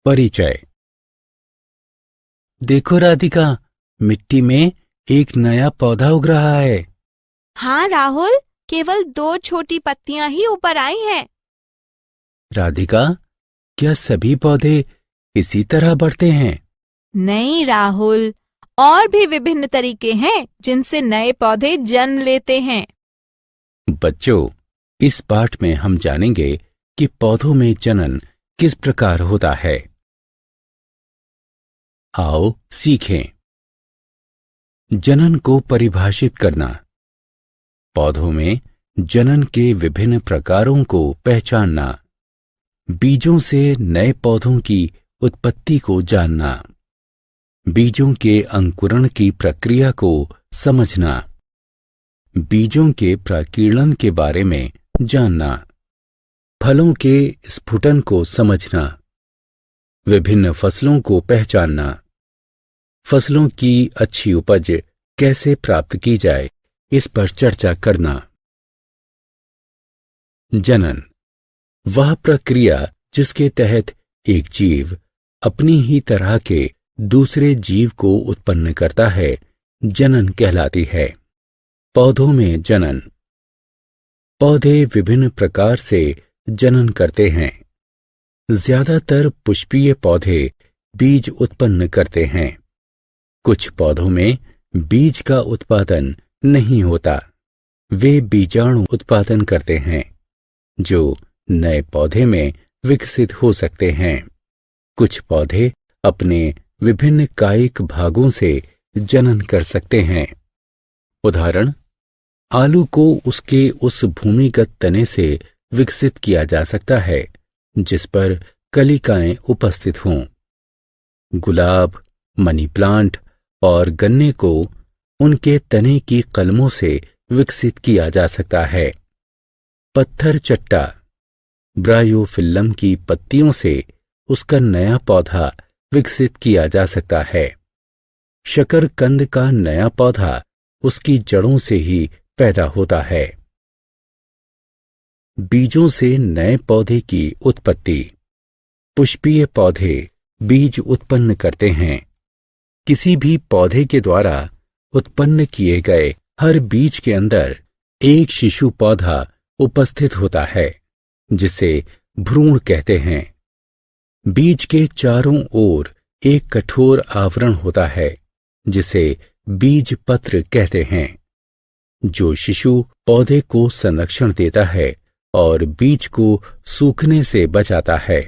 परिचय। देखो राधिका, मिट्टी में एक नया पौधा उग रहा है। हाँ राहुल, केवल 2 छोटी पत्तियां ही ऊपर आई हैं। राधिका, क्या सभी पौधे इसी तरह बढ़ते हैं? नहीं राहुल, और भी विभिन्न तरीके हैं जिनसे नए पौधे जन्म लेते हैं। बच्चों, इस पाठ में हम जानेंगे कि पौधों में जनन किस प्रकार होता है। आओ सीखें। जनन को परिभाषित करना। पौधों में जनन के विभिन्न प्रकारों को पहचानना। बीजों से नए पौधों की उत्पत्ति को जानना। बीजों के अंकुरण की प्रक्रिया को समझना। बीजों के प्रकीर्णन के बारे में जानना। फलों के स्फुटन को समझना। विभिन्न फसलों को पहचानना। फसलों की अच्छी उपज कैसे प्राप्त की जाए, इस पर चर्चा करना। जनन वह प्रक्रिया जिसके तहत एक जीव अपनी ही तरह के दूसरे जीव को उत्पन्न करता है, जनन कहलाती है। पौधों में जनन। पौधे विभिन्न प्रकार से जनन करते हैं। ज्यादातर पुष्पीय पौधे बीज उत्पन्न करते हैं। कुछ पौधों में बीज का उत्पादन नहीं होता। वे बीजाणु उत्पादन करते हैं, जो नए पौधे में विकसित हो सकते हैं। कुछ पौधे अपने विभिन्न कायिक भागों से जनन कर सकते हैं। उदाहरण, आलू को उसके उस भूमिगत तने से विकसित किया जा सकता है जिस पर कलिकाएं उपस्थित हों। गुलाब, मनी प्लांट और गन्ने को उनके तने की कलमों से विकसित किया जा सकता है। पत्थर चट्टा, ब्रायोफिल्लम की पत्तियों से उसका नया पौधा विकसित किया जा सकता है। शकरकंद का नया पौधा उसकी जड़ों से ही पैदा होता है। बीजों से नए पौधे की उत्पत्ति। पुष्पीय पौधे बीज उत्पन्न करते हैं। किसी भी पौधे के द्वारा उत्पन्न किए गए हर बीज के अंदर एक शिशु पौधा उपस्थित होता है, जिसे भ्रूण कहते हैं। बीज के चारों ओर एक कठोर आवरण होता है, जिसे बीज पत्र कहते हैं, जो शिशु पौधे को संरक्षण देता है और बीज को सूखने से बचाता है।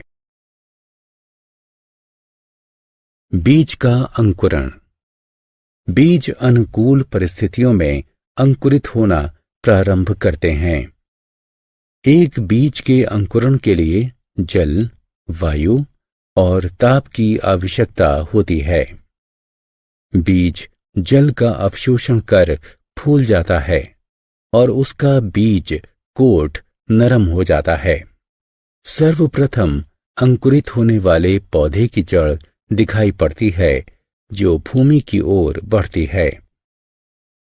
बीज का अंकुरण। बीज अनुकूल परिस्थितियों में अंकुरित होना प्रारंभ करते हैं। एक बीज के अंकुरण के लिए जल, वायु और ताप की आवश्यकता होती है। बीज जल का अवशोषण कर फूल जाता है और उसका बीज कोट नरम हो जाता है। सर्वप्रथम अंकुरित होने वाले पौधे की जड़ दिखाई पड़ती है, जो भूमि की ओर बढ़ती है।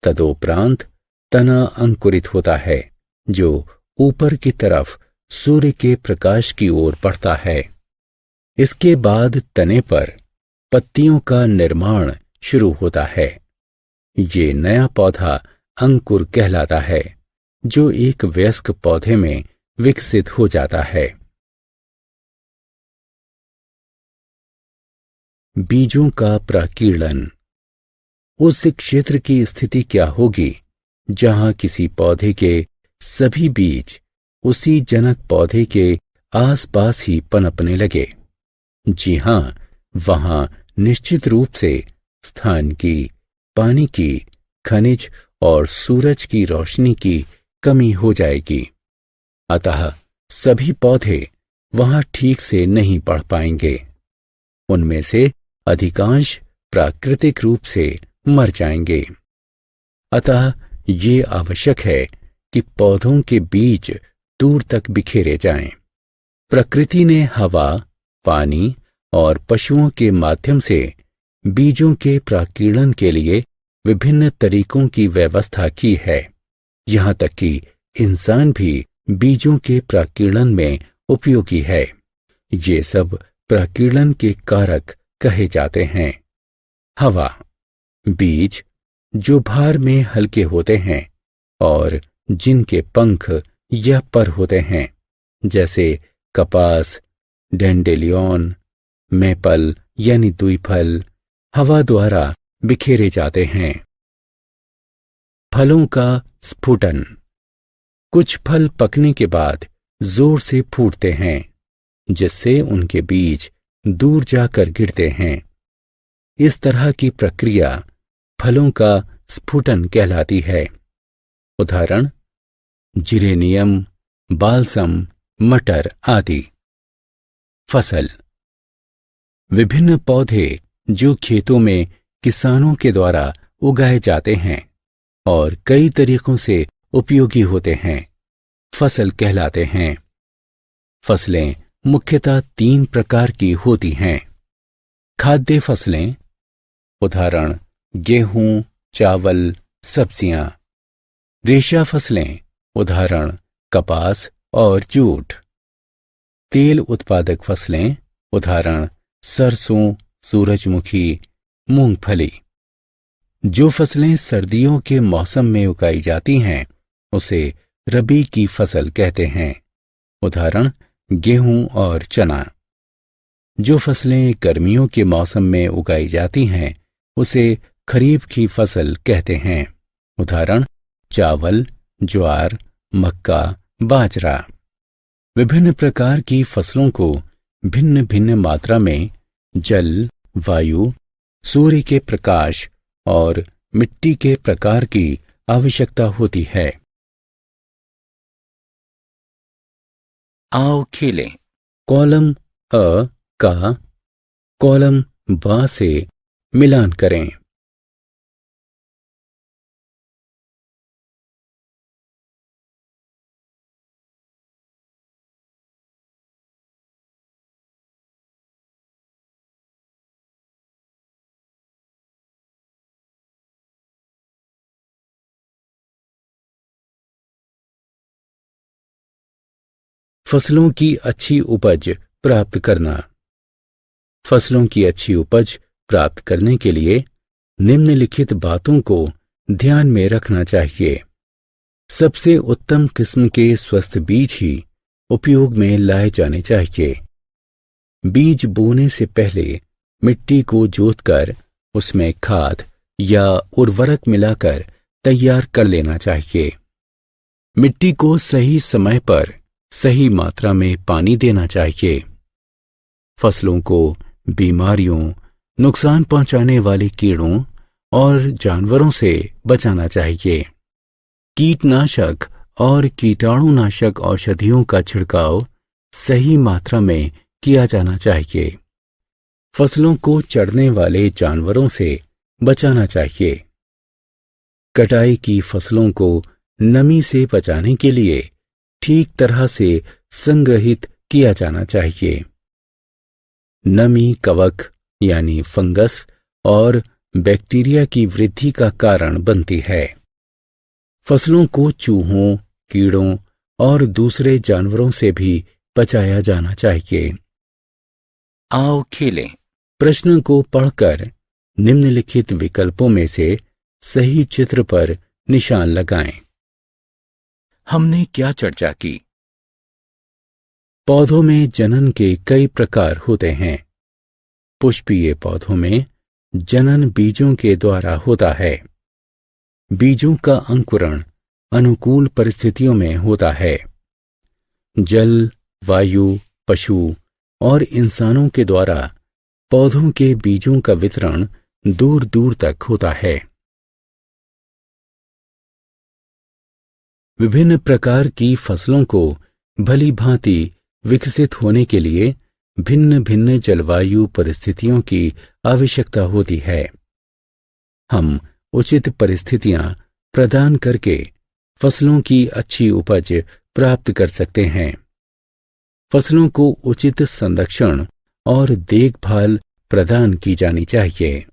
तदोपरांत तना अंकुरित होता है, जो ऊपर की तरफ सूर्य के प्रकाश की ओर बढ़ता है। इसके बाद तने पर पत्तियों का निर्माण शुरू होता है। ये नया पौधा अंकुर कहलाता है, जो एक वयस्क पौधे में विकसित हो जाता है। बीजों का प्रकीर्णन। उस क्षेत्र की स्थिति क्या होगी जहां किसी पौधे के सभी बीज उसी जनक पौधे के आसपास ही पनपने लगे? जी हां, वहां निश्चित रूप से स्थान की, पानी की, खनिज और सूरज की रोशनी की कमी हो जाएगी। अतः सभी पौधे वहां ठीक से नहीं बढ़ पाएंगे। उनमें से अधिकांश प्राकृतिक रूप से मर जाएंगे। अतः ये आवश्यक है कि पौधों के बीज दूर तक बिखेरे जाएं। प्रकृति ने हवा, पानी और पशुओं के माध्यम से बीजों के प्रकीर्णन के लिए विभिन्न तरीकों की व्यवस्था की है। यहाँ तक कि इंसान भी बीजों के प्रकीर्णन में उपयोगी है। ये सब प्रकीर्णन के कारक कहे जाते हैं। हवा, बीज जो भार में हल्के होते हैं और जिनके पंख या पर होते हैं, जैसे कपास, डेंडेलियन, मेपल यानी द्विफल, हवा द्वारा बिखेरे जाते हैं। फलों का स्फुटन, कुछ फल पकने के बाद जोर से फूटते हैं, जिससे उनके बीज दूर जाकर गिरते हैं। इस तरह की प्रक्रिया फलों का स्फुटन कहलाती है। उदाहरण: जिरेनियम, बाल्सम, मटर आदि। फसल, विभिन्न पौधे जो खेतों में किसानों के द्वारा उगाए जाते हैं और कई तरीकों से उपयोगी होते हैं, फसल कहलाते हैं। फसलें मुख्यतः 3 प्रकार की होती हैं। खाद्य फसलें, उदाहरण गेहूं, चावल, सब्जियां। रेशा फसलें, उदाहरण कपास और जूट। तेल उत्पादक फसलें, उदाहरण सरसों, सूरजमुखी, मूंगफली। जो फसलें सर्दियों के मौसम में उगाई जाती हैं, उसे रबी की फसल कहते हैं, उदाहरण गेहूं और चना। जो फसलें गर्मियों के मौसम में उगाई जाती हैं, उसे खरीफ की फसल कहते हैं, उदाहरण चावल, ज्वार, मक्का, बाजरा। विभिन्न प्रकार की फसलों को भिन्न भिन्न मात्रा में जल, वायु, सूर्य के प्रकाश और मिट्टी के प्रकार की आवश्यकता होती है। आओ खेलें। कॉलम अ का कॉलम ब से मिलान करें। फसलों की अच्छी उपज प्राप्त करना। फसलों की अच्छी उपज प्राप्त करने के लिए निम्नलिखित बातों को ध्यान में रखना चाहिए। सबसे उत्तम किस्म के स्वस्थ बीज ही उपयोग में लाए जाने चाहिए। बीज बोने से पहले मिट्टी को जोतकर उसमें खाद या उर्वरक मिलाकर तैयार कर लेना चाहिए। मिट्टी को सही समय पर सही मात्रा में पानी देना चाहिए। फसलों को बीमारियों, नुकसान पहुंचाने वाले कीड़ों और जानवरों से बचाना चाहिए। कीटनाशक और कीटाणुनाशक औषधियों का छिड़काव सही मात्रा में किया जाना चाहिए। फसलों को चढ़ने वाले जानवरों से बचाना चाहिए। कटाई की फसलों को नमी से बचाने के लिए ठीक तरह से संग्रहित किया जाना चाहिए। नमी कवक यानी फंगस और बैक्टीरिया की वृद्धि का कारण बनती है। फसलों को चूहों, कीड़ों और दूसरे जानवरों से भी बचाया जाना चाहिए। आओ खेलें। प्रश्न को पढ़कर निम्नलिखित विकल्पों में से सही चित्र पर निशान लगाएं। हमने क्या चर्चा की? पौधों में जनन के कई प्रकार होते हैं। पुष्पीय पौधों में जनन बीजों के द्वारा होता है। बीजों का अंकुरण अनुकूल परिस्थितियों में होता है। जल, वायु, पशु और इंसानों के द्वारा पौधों के बीजों का वितरण दूर दूर तक होता है। विभिन्न प्रकार की फसलों को भली भांति विकसित होने के लिए भिन्न भिन्न जलवायु परिस्थितियों की आवश्यकता होती है। हम उचित परिस्थितियां प्रदान करके फसलों की अच्छी उपज प्राप्त कर सकते हैं। फसलों को उचित संरक्षण और देखभाल प्रदान की जानी चाहिए।